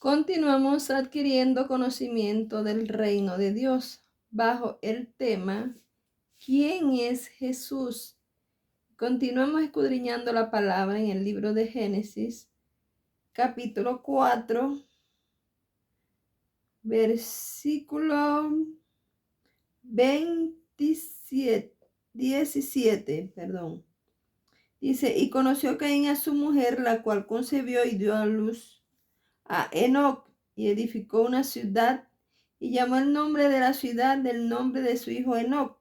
Continuamos adquiriendo conocimiento del reino de Dios bajo el tema ¿Quién es Jesús? Continuamos escudriñando la palabra en el libro de Génesis, capítulo 4, versículo 17. Dice, y conoció Caín a su mujer, la cual concebió y dio a luz a Enoc, y edificó una ciudad, y llamó el nombre de la ciudad del nombre de su hijo Enoc.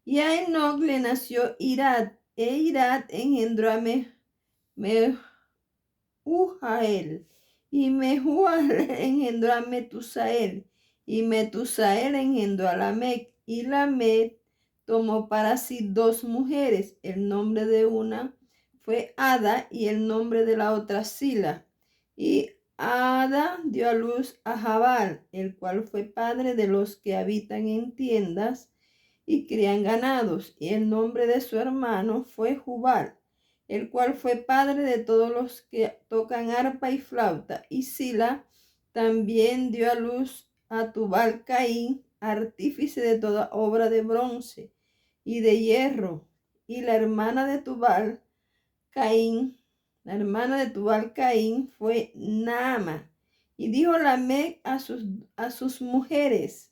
Y a Enoc le nació Irad, e Irad engendró a Mehujael, y Mehujael engendró a Metusael, y Metusael engendró a Lamec, y Lamec tomó para sí dos mujeres. El nombre de una fue Ada, y el nombre de la otra Sila. Y Ada dio a luz a Jabal, el cual fue padre de los que habitan en tiendas y crían ganados, y el nombre de su hermano fue Jubal, el cual fue padre de todos los que tocan arpa y flauta. Y Sila también dio a luz a Tubal Caín, artífice de toda obra de bronce y de hierro. Y la hermana de Tubal Caín, fue Naama. Y dijo Lamec a sus mujeres,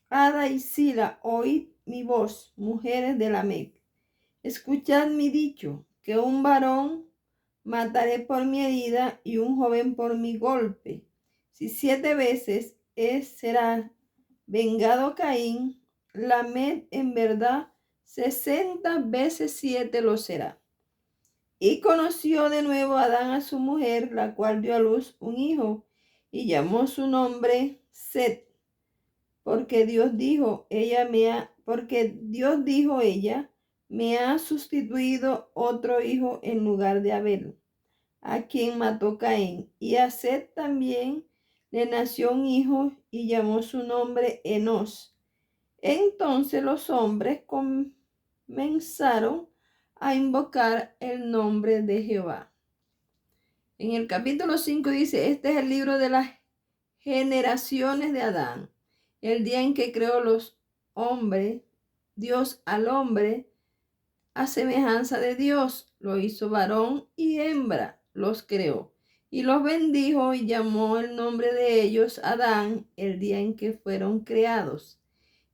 Ada y Sila, oíd mi voz, mujeres de Lamec. Escuchad mi dicho, que un varón mataré por mi herida y un joven por mi golpe. Si 7 veces será vengado Caín, Lamec en verdad 60 veces 7 lo será. Y conoció de nuevo Adán a su mujer, la cual dio a luz un hijo, y llamó su nombre Set, porque Dios dijo, ella me ha sustituido otro hijo en lugar de Abel, a quien mató Caín. Y a Set también le nació un hijo, y llamó su nombre Enos. Entonces los hombres comenzaron a invocar el nombre de Jehová. En el capítulo 5 dice, este es el libro de las generaciones de Adán, el día en que creó los hombres, Dios al hombre, a semejanza de Dios, lo hizo varón y hembra, los creó. Y los bendijo y llamó el nombre de ellos Adán el día en que fueron creados.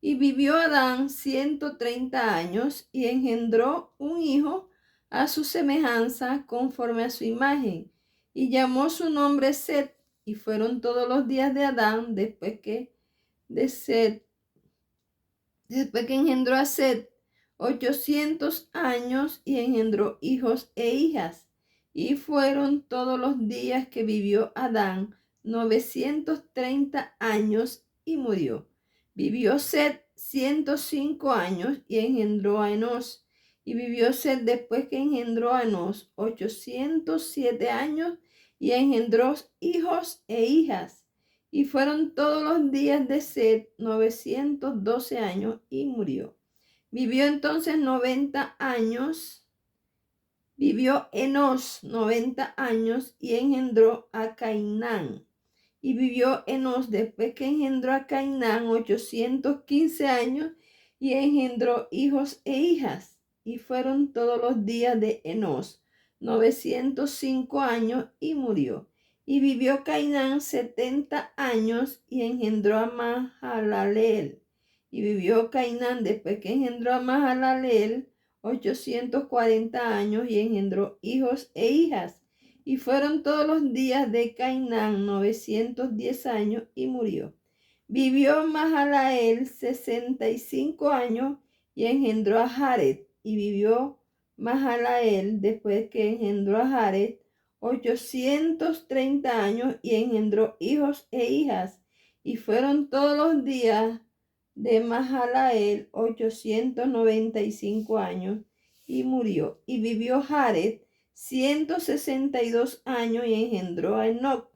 Y vivió Adán 130 años y engendró un hijo a su semejanza conforme a su imagen. Y llamó su nombre Set. Y fueron todos los días de Adán después que engendró a Set 800 años y engendró hijos e hijas. Y fueron todos los días que vivió Adán 930 años y murió. Vivió Set 105 años y engendró a Enos. Y vivió Set después que engendró a Enos 807 años y engendró hijos e hijas. Y fueron todos los días de Set 912 años y murió. Vivió entonces 90 años. Vivió Enos 90 años y engendró a Cainán. Y vivió Enos después que engendró a Cainán 815 años y engendró hijos e hijas. Y fueron todos los días de Enos 905 años y murió. Y vivió Cainán 70 años y engendró a Mahalaleel. Y vivió Cainán después que engendró a Mahalaleel 840 años y engendró hijos e hijas. Y fueron todos los días de Cainán 910 años y murió. Vivió Mahalaleel 65 años y engendró a Jared. Y vivió Mahalaleel después que engendró a Jared 830 años y engendró hijos e hijas. Y fueron todos los días de Mahalaleel 895 años y murió. Y vivió Jared 162 años y engendró a Enoc.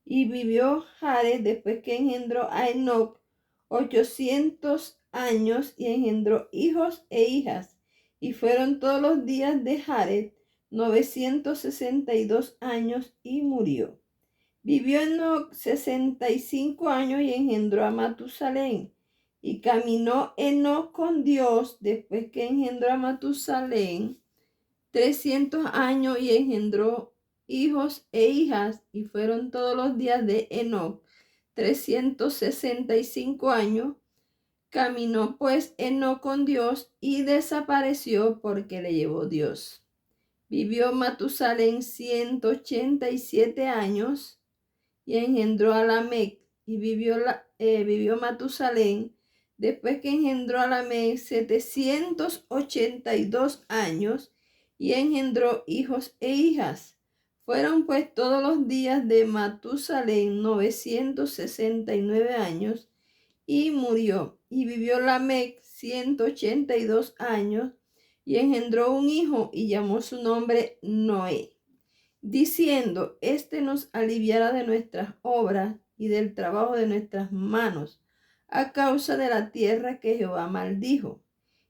Y vivió Jared después que engendró a Enoc 800 años y engendró hijos e hijas. Y fueron todos los días de Jared 962 años y murió. Vivió Enoc 65 años y engendró a Matusalén. Y caminó Enoc con Dios después que engendró a Matusalén 300 años y engendró hijos e hijas. Y fueron todos los días de Enoc 365 años. Caminó pues Enoc con Dios y desapareció porque le llevó Dios. Vivió Matusalén 187 años y engendró a Lamec. Y vivió Matusalén después que engendró a Lamec 782 años y engendró hijos e hijas. Fueron pues todos los días de Matusalén 969 años y murió. Y vivió Lamec 182 años y engendró un hijo y llamó su nombre Noé, diciendo: Este nos aliviará de nuestras obras y del trabajo de nuestras manos, a causa de la tierra que Jehová maldijo.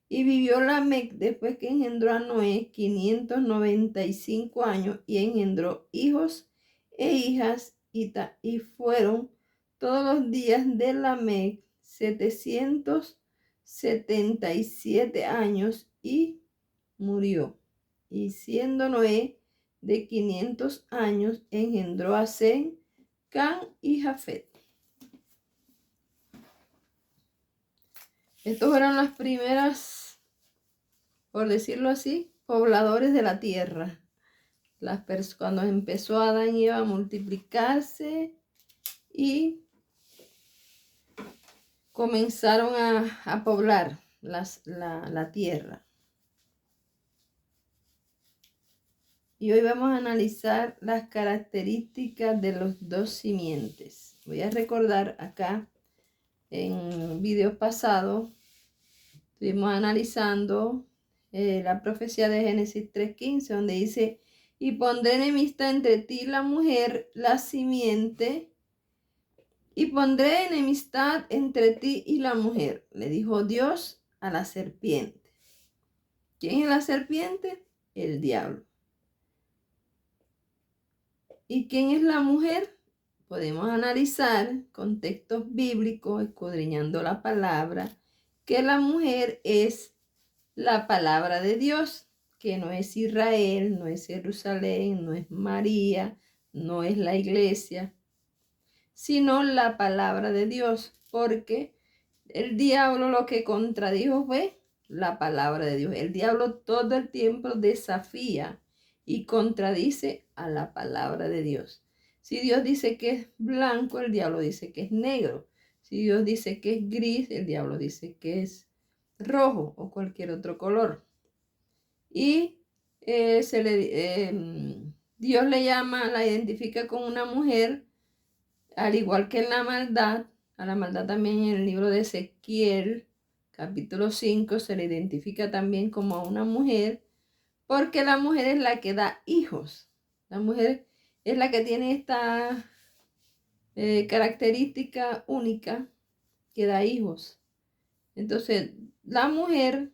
Y vivió Lamec después que engendró a Noé 595 años y engendró hijos e hijas, y fueron todos los días de Lamec 777 años y murió. Y siendo Noé de 500 años, engendró a Sem, Cam y Jafet. Estos fueron las primeras, por decirlo así, pobladores de la tierra. Cuando empezó Adán y Eva a multiplicarse y comenzaron a poblar la tierra. Y hoy vamos a analizar las características de los dos simientes. Voy a recordar acá, en videos pasados, estuvimos analizando la profecía de Génesis 3:15, donde dice: y pondré enemistad entre ti y la mujer, la simiente, y pondré enemistad entre ti y la mujer, le dijo Dios a la serpiente. ¿Quién es la serpiente? El diablo. ¿Y quién es la mujer? Podemos analizar con textos bíblicos, escudriñando la palabra, que la mujer es la palabra de Dios, que no es Israel, no es Jerusalén, no es María, no es la iglesia, sino la palabra de Dios, porque el diablo lo que contradijo fue la palabra de Dios. El diablo todo el tiempo desafía y contradice a la palabra de Dios. Si Dios dice que es blanco, el diablo dice que es negro. Si Dios dice que es gris, el diablo dice que es rojo o cualquier otro color. Y Dios le llama, la identifica con una mujer, al igual que en la maldad. A la maldad también en el libro de Ezequiel, capítulo 5, se le identifica también como a una mujer, porque la mujer es la que da hijos. La mujer es la que tiene esta característica única, que da hijos. Entonces, la mujer,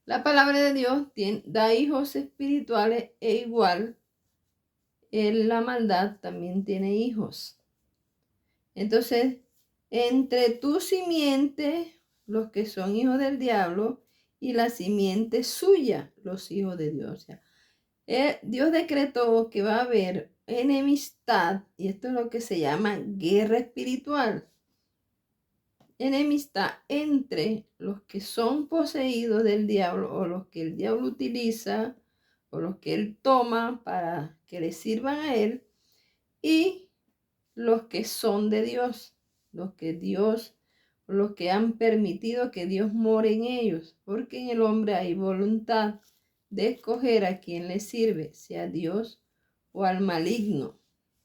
la palabra de Dios, da hijos espirituales, e igual la maldad también tiene hijos. Entonces, entre tu simiente, los que son hijos del diablo, y la simiente suya, los hijos de Dios. O sea, Dios decretó que va a haber enemistad, y esto es lo que se llama guerra espiritual. Enemistad entre los que son poseídos del diablo, o los que el diablo utiliza, o los que él toma para que le sirvan a él, y los que son de Dios, los que han permitido que Dios more en ellos, porque en el hombre hay voluntad de escoger a quien le sirve, sea a Dios o al maligno.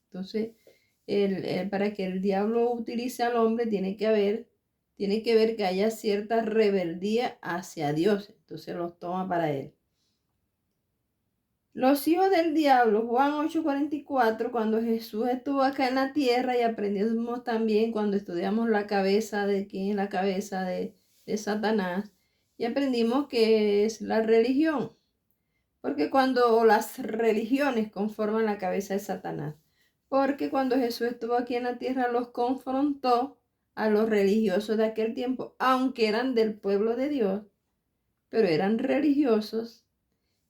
Entonces, para que el diablo utilice al hombre, tiene que ver que haya cierta rebeldía hacia Dios. Entonces los toma para él. Los hijos del diablo, Juan 8:44, cuando Jesús estuvo acá en la tierra, y aprendimos también cuando estudiamos la cabeza de quién es la cabeza de Satanás, y aprendimos que es la religión. Porque cuando las religiones conforman la cabeza de Satanás, porque cuando Jesús estuvo aquí en la tierra los confrontó a los religiosos de aquel tiempo, aunque eran del pueblo de Dios, pero eran religiosos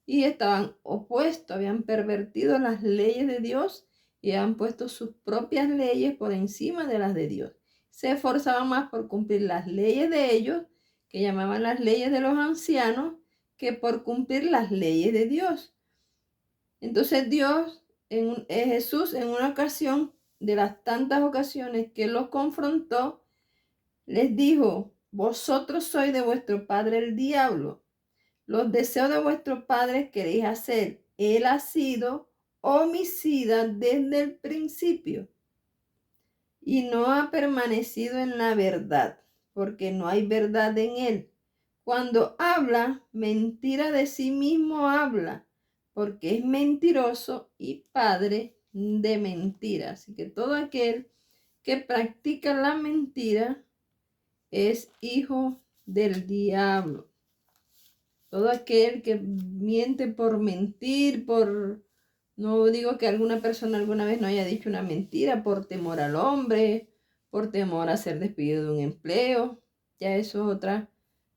y estaban opuestos, habían pervertido las leyes de Dios y habían puesto sus propias leyes por encima de las de Dios. Se esforzaban más por cumplir las leyes de ellos, que llamaban las leyes de los ancianos, que por cumplir las leyes de Dios. Entonces Jesús en una ocasión, de las tantas ocasiones que los confrontó, les dijo: vosotros sois de vuestro padre el diablo. Los deseos de vuestro padre queréis hacer. Él ha sido homicida desde el principio y no ha permanecido en la verdad, porque no hay verdad en él. Cuando habla, mentira de sí mismo habla, porque es mentiroso y padre de mentira. Así que todo aquel que practica la mentira es hijo del diablo. Todo aquel que miente por mentir, no digo que alguna persona alguna vez no haya dicho una mentira por temor al hombre, por temor a ser despedido de un empleo, ya eso es otra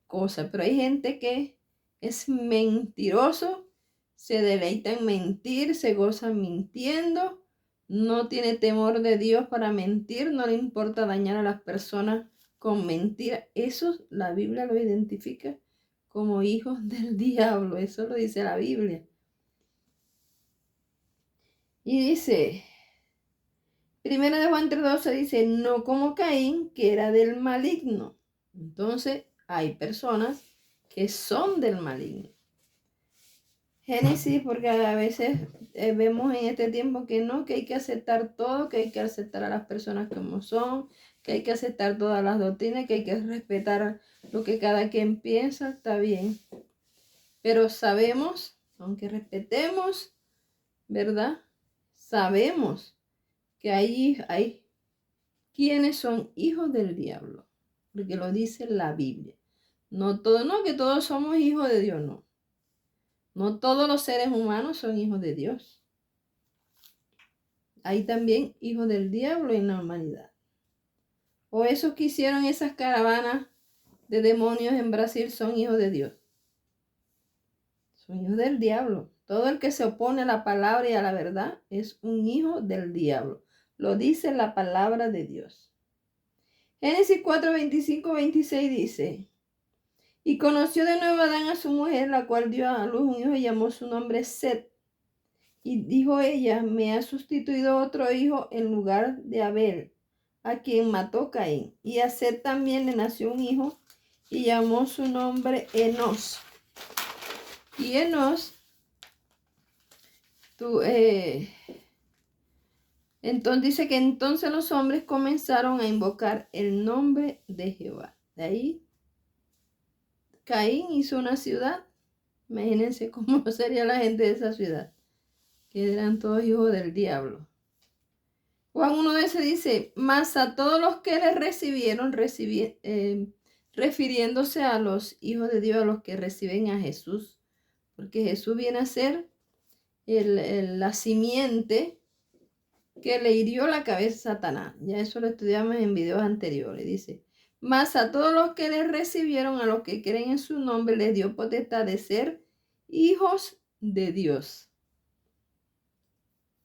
cosa. Pero hay gente que es mentiroso, se deleita en mentir, se goza mintiendo, no tiene temor de Dios para mentir, no le importa dañar a las personas con mentira. Eso la Biblia lo identifica como hijos del diablo, eso lo dice la Biblia. Y dice, Primera de Juan 3:12 dice, no como Caín, que era del maligno. Entonces, hay personas que son del maligno. Génesis, porque a veces vemos en este tiempo que no, que hay que aceptar todo, que hay que aceptar a las personas como son, que hay que aceptar todas las doctrinas, que hay que respetar lo que cada quien piensa, está bien. Pero sabemos, aunque respetemos, ¿verdad? Sabemos que hay quienes son hijos del diablo, porque lo dice la Biblia. No todo, no que todos somos hijos de Dios, no. No todos los seres humanos son hijos de Dios. Hay también hijos del diablo en la humanidad. O esos que hicieron esas caravanas de demonios en Brasil son hijos de Dios. Son hijos del diablo. Todo el que se opone a la palabra y a la verdad es un hijo del diablo. Lo dice la palabra de Dios. Génesis 4:25-26 dice, y conoció de nuevo Adán a su mujer, la cual dio a luz un hijo y llamó su nombre Set. Y dijo ella, me ha sustituido otro hijo en lugar de Abel, a quien mató Caín. Y a Set también le nació un hijo y llamó su nombre Enos. Y Enos, entonces dice que entonces los hombres comenzaron a invocar el nombre de Jehová. De ahí Caín hizo una ciudad. Imagínense cómo sería la gente de esa ciudad, que eran todos hijos del diablo. Juan 1:12 dice, mas a todos los que le recibieron, refiriéndose a los hijos de Dios, a los que reciben a Jesús, porque Jesús viene a ser la simiente que le hirió la cabeza a Satanás. Ya eso lo estudiamos en videos anteriores. Dice, mas a todos los que le recibieron, a los que creen en su nombre, les dio potestad de ser hijos de Dios.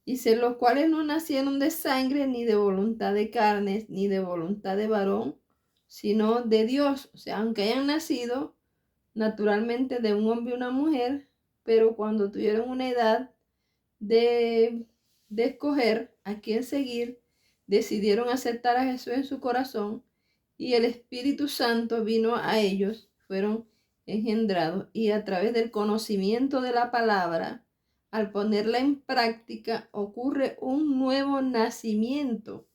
Dice, los cuales no nacieron de sangre, ni de voluntad de carnes, ni de voluntad de varón, sino de Dios. O sea, aunque hayan nacido naturalmente de un hombre y una mujer, pero cuando tuvieron una edad de escoger a quién seguir, decidieron aceptar a Jesús en su corazón y el Espíritu Santo vino a ellos, fueron engendrados y a través del conocimiento de la palabra, al ponerla en práctica, ocurre un nuevo nacimiento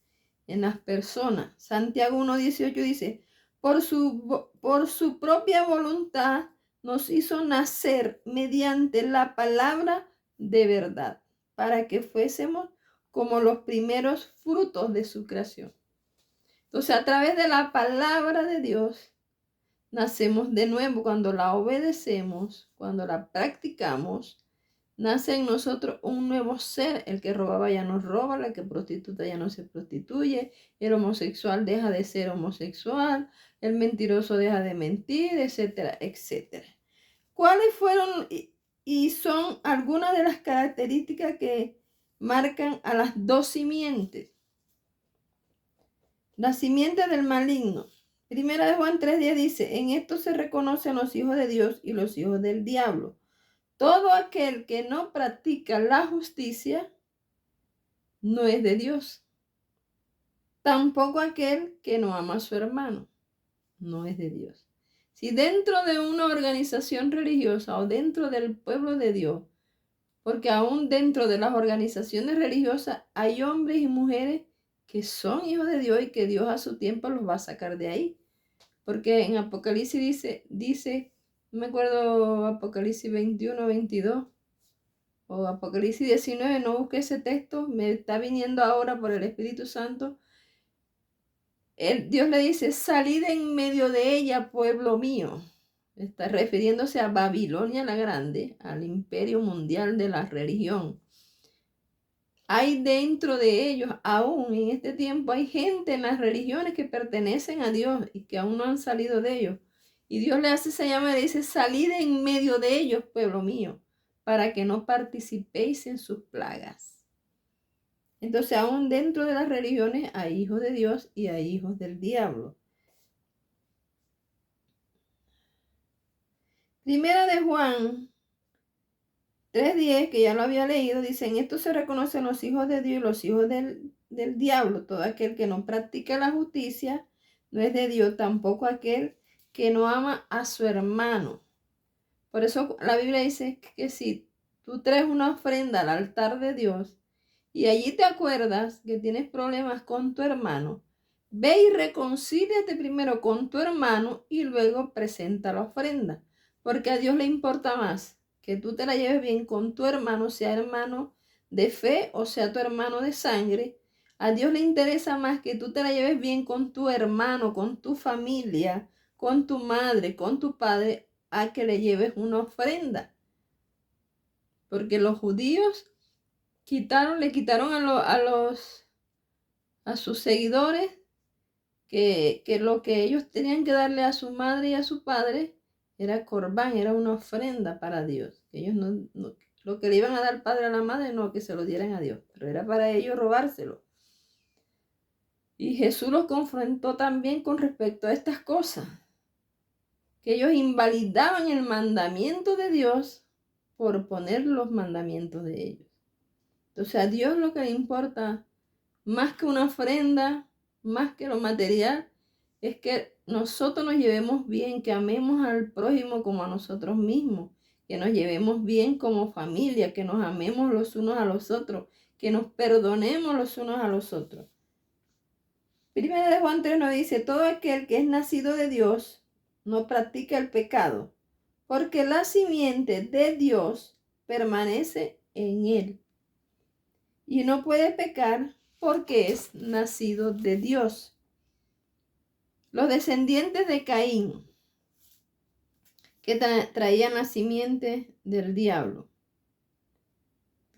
en las personas. Santiago 1:18 dice, por su propia voluntad nos hizo nacer mediante la palabra de verdad, para que fuésemos como los primeros frutos de su creación. Entonces, a través de la palabra de Dios, nacemos de nuevo cuando la obedecemos, cuando la practicamos, nace en nosotros un nuevo ser. El que robaba ya no roba, la que prostituta ya no se prostituye, el homosexual deja de ser homosexual, el mentiroso deja de mentir, etcétera, etcétera. ¿Cuáles fueron y son algunas de las características que marcan a las dos simientes? La simiente del maligno. Primera de Juan 3:10 dice, en esto se reconocen los hijos de Dios y los hijos del diablo. Todo aquel que no practica la justicia no es de Dios. Tampoco aquel que no ama a su hermano no es de Dios. Si dentro de una organización religiosa o dentro del pueblo de Dios, porque aún dentro de las organizaciones religiosas hay hombres y mujeres que son hijos de Dios y que Dios a su tiempo los va a sacar de ahí. Porque en Apocalipsis dice, no me acuerdo, Apocalipsis 21, 22 o Apocalipsis 19, no busqué ese texto, me está viniendo ahora por el Espíritu Santo. Dios le dice, salid en medio de ella, pueblo mío. Está refiriéndose a Babilonia la Grande, al imperio mundial de la religión. Hay dentro de ellos, aún en este tiempo, hay gente en las religiones que pertenecen a Dios y que aún no han salido de ellos. Y Dios le hace esa llamada y le dice, salid en medio de ellos, pueblo mío, para que no participéis en sus plagas. Entonces, aún dentro de las religiones hay hijos de Dios y hay hijos del diablo. Primera de Juan 3:10, que ya lo había leído, dice, en esto se reconocen los hijos de Dios y los hijos del diablo. Todo aquel que no practica la justicia no es de Dios, tampoco aquel que no ama a su hermano. Por eso la Biblia dice que si tú traes una ofrenda al altar de Dios y allí te acuerdas que tienes problemas con tu hermano, ve y reconcíliate primero con tu hermano y luego presenta la ofrenda, porque a Dios le importa más que tú te la lleves bien con tu hermano, sea hermano de fe o sea tu hermano de sangre. A Dios le interesa más que tú te la lleves bien con tu hermano, con tu familia, con tu madre, con tu padre, a que le lleves una ofrenda. Porque los judíos le quitaron a sus seguidores que lo que ellos tenían que darle a su madre y a su padre era corbán, era una ofrenda para Dios. Ellos lo que le iban a dar al padre a la madre, no, que se lo dieran a Dios, pero era para ellos robárselo. Y Jesús los confrontó también con respecto a estas cosas, que ellos invalidaban el mandamiento de Dios por poner los mandamientos de ellos. Entonces a Dios lo que le importa, más que una ofrenda, más que lo material, es que nosotros nos llevemos bien, que amemos al prójimo como a nosotros mismos, que nos llevemos bien como familia, que nos amemos los unos a los otros, que nos perdonemos los unos a los otros. Primera de Juan 3 nos dice, todo aquel que es nacido de Dios no practica el pecado, porque la simiente de Dios permanece en él y no puede pecar porque es nacido de Dios. Los descendientes de Caín, que traían la simiente del diablo.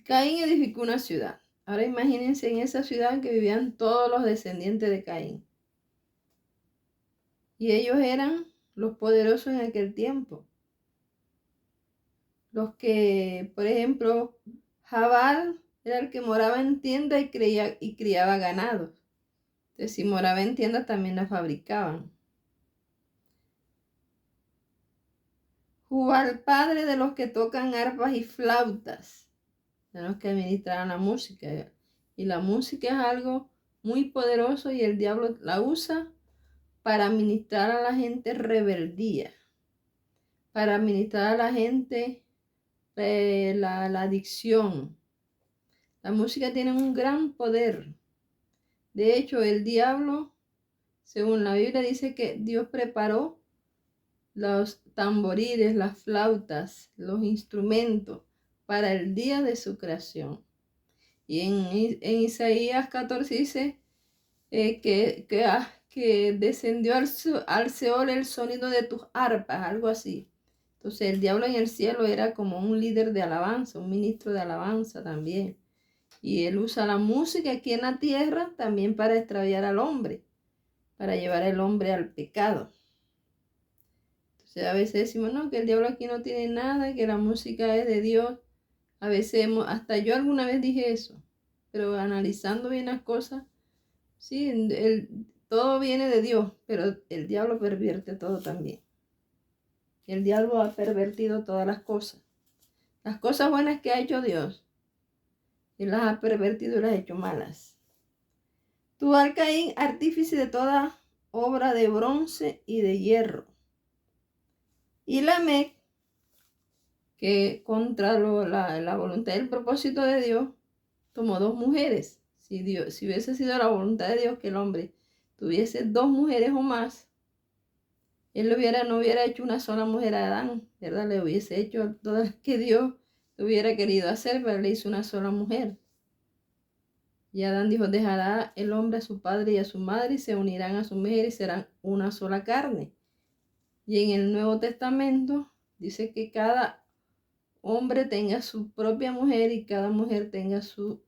Caín edificó una ciudad. Ahora imagínense en esa ciudad que vivían todos los descendientes de Caín. Y ellos eran los poderosos en aquel tiempo. Los que, por ejemplo, Jabal era el que moraba en tienda y criaba ganados. Entonces, si moraba en tienda, también la fabricaban. Jubal, padre de los que tocan arpas y flautas, de los que administraban la música. Y la música es algo muy poderoso y el diablo la usa para ministrar a la gente rebeldía, para ministrar a la gente la adicción. La música tiene un gran poder. De hecho, el diablo, según la Biblia, dice que Dios preparó los tamboriles, las flautas, los instrumentos para el día de su creación. Y en Isaías 14 dice que descendió al Seol el sonido de tus arpas, algo así. Entonces el diablo en el cielo era como un líder de alabanza, un ministro de alabanza también. Y él usa la música aquí en la tierra también para extraviar al hombre, para llevar al hombre al pecado. Entonces a veces decimos, no, que el diablo aquí no tiene nada, que la música es de Dios. A veces, hasta yo alguna vez dije eso, pero analizando bien las cosas, sí, todo viene de Dios, pero el diablo pervierte todo también. El diablo ha pervertido todas las cosas. Las cosas buenas que ha hecho Dios, Él las ha pervertido y las ha hecho malas. Tubal Caín, artífice de toda obra de bronce y de hierro. Y Lamec, que contra la voluntad y el propósito de Dios, tomó 2 mujeres. Si hubiese sido la voluntad de Dios que el hombre tuviese 2 mujeres o más, él no hubiera hecho una sola mujer a Adán, ¿verdad? Le hubiese hecho todas las que Dios hubiera querido hacer, pero le hizo una sola mujer. Y Adán dijo, dejará el hombre a su padre y a su madre y se unirán a su mujer y serán una sola carne. Y en el Nuevo Testamento dice que cada hombre tenga su propia mujer y cada mujer tenga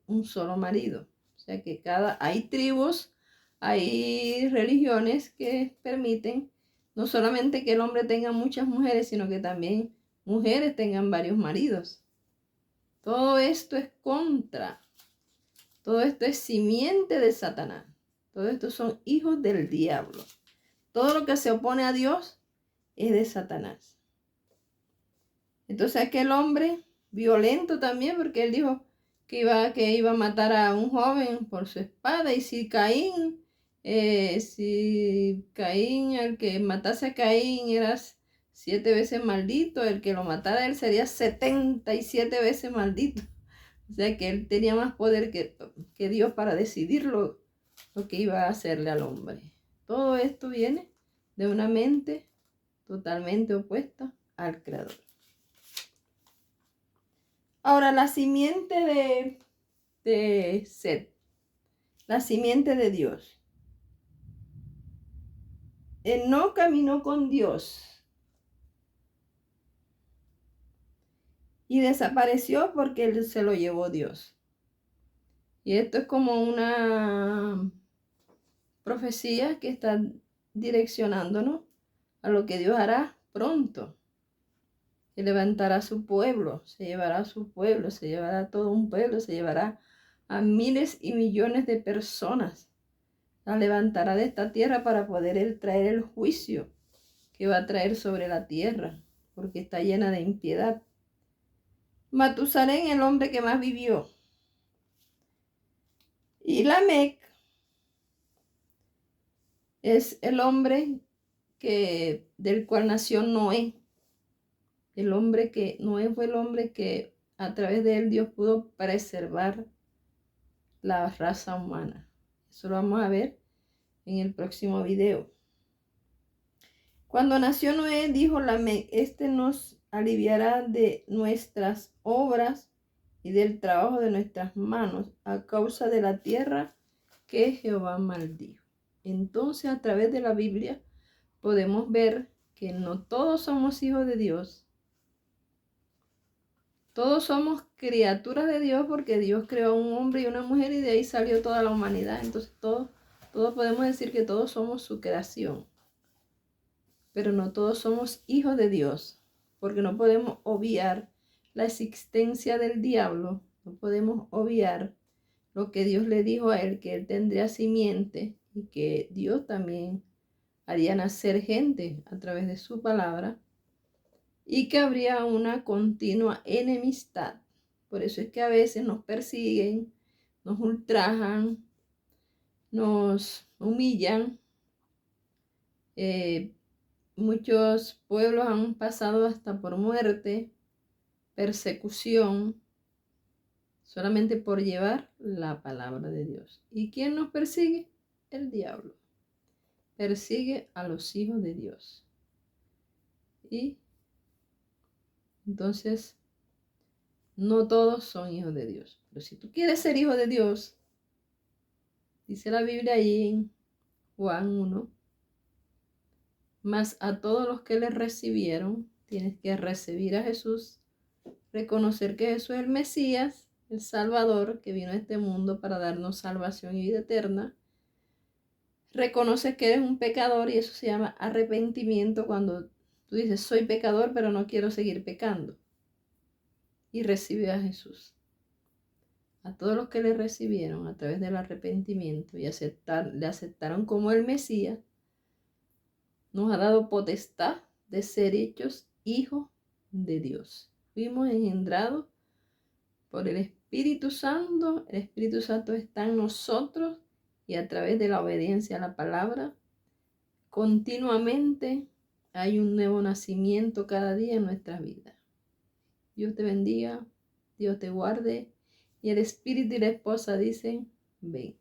un solo marido. O sea que hay tribus, hay religiones que permiten no solamente que el hombre tenga muchas mujeres, sino que también mujeres tengan varios maridos. Todo esto es todo esto es simiente de Satanás. Todo esto son hijos del diablo. Todo lo que se opone a Dios es de Satanás. Entonces aquel hombre violento también, porque él dijo que iba a matar a un joven por su espada, y si Caín, el que matase a Caín era 7 veces maldito, el que lo matara a él sería 77 veces maldito. O sea que él tenía más poder que Dios para decidir lo que iba a hacerle al hombre. Todo esto viene de una mente totalmente opuesta al Creador. Ahora, la simiente de Set, la simiente de Dios. Él no caminó con Dios y desapareció porque él se lo llevó Dios. Y esto es como una profecía que está direccionándonos a lo que Dios hará pronto. Que levantará su pueblo, se llevará a su pueblo, se llevará a todo un pueblo, se llevará a miles y millones de personas. La levantará de esta tierra para poder él traer el juicio que va a traer sobre la tierra, porque está llena de impiedad. Matusalén, el hombre que más vivió. Y Lamec es el hombre del cual nació Noé. Noé fue el hombre que a través de él Dios pudo preservar la raza humana. Eso lo vamos a ver en el próximo video. Cuando nació Noé, dijo Lamec, este nos aliviará de nuestras obras y del trabajo de nuestras manos a causa de la tierra que Jehová maldijo. Entonces, a través de la Biblia podemos ver que no todos somos hijos de Dios. Todos somos criaturas de Dios porque Dios creó a un hombre y una mujer y de ahí salió toda la humanidad. Entonces, todos podemos decir que todos somos su creación. Pero no todos somos hijos de Dios, porque no podemos obviar la existencia del diablo, no podemos obviar lo que Dios le dijo a él, que él tendría simiente y que Dios también haría nacer gente a través de su palabra y que habría una continua enemistad. Por eso es que a veces nos persiguen, nos ultrajan, nos humillan. Muchos pueblos han pasado hasta por muerte, persecución, solamente por llevar la palabra de Dios. ¿Y quién nos persigue? El diablo. Persigue a los hijos de Dios. Y entonces, no todos son hijos de Dios. Pero si tú quieres ser hijo de Dios, dice la Biblia ahí en Juan 1, mas a todos los que le recibieron, tienes que recibir a Jesús, reconocer que Jesús es el Mesías, el Salvador, que vino a este mundo para darnos salvación y vida eterna. Reconoces que eres un pecador y eso se llama arrepentimiento cuando tú dices, soy pecador, pero no quiero seguir pecando. Y recibe a Jesús. A todos los que le recibieron a través del arrepentimiento y le aceptaron como el Mesías, nos ha dado potestad de ser hechos hijos de Dios. Fuimos engendrados por el Espíritu Santo. El Espíritu Santo está en nosotros y a través de la obediencia a la palabra, continuamente hay un nuevo nacimiento cada día en nuestras vidas. Dios te bendiga, Dios te guarde y el Espíritu y la esposa dicen, ven.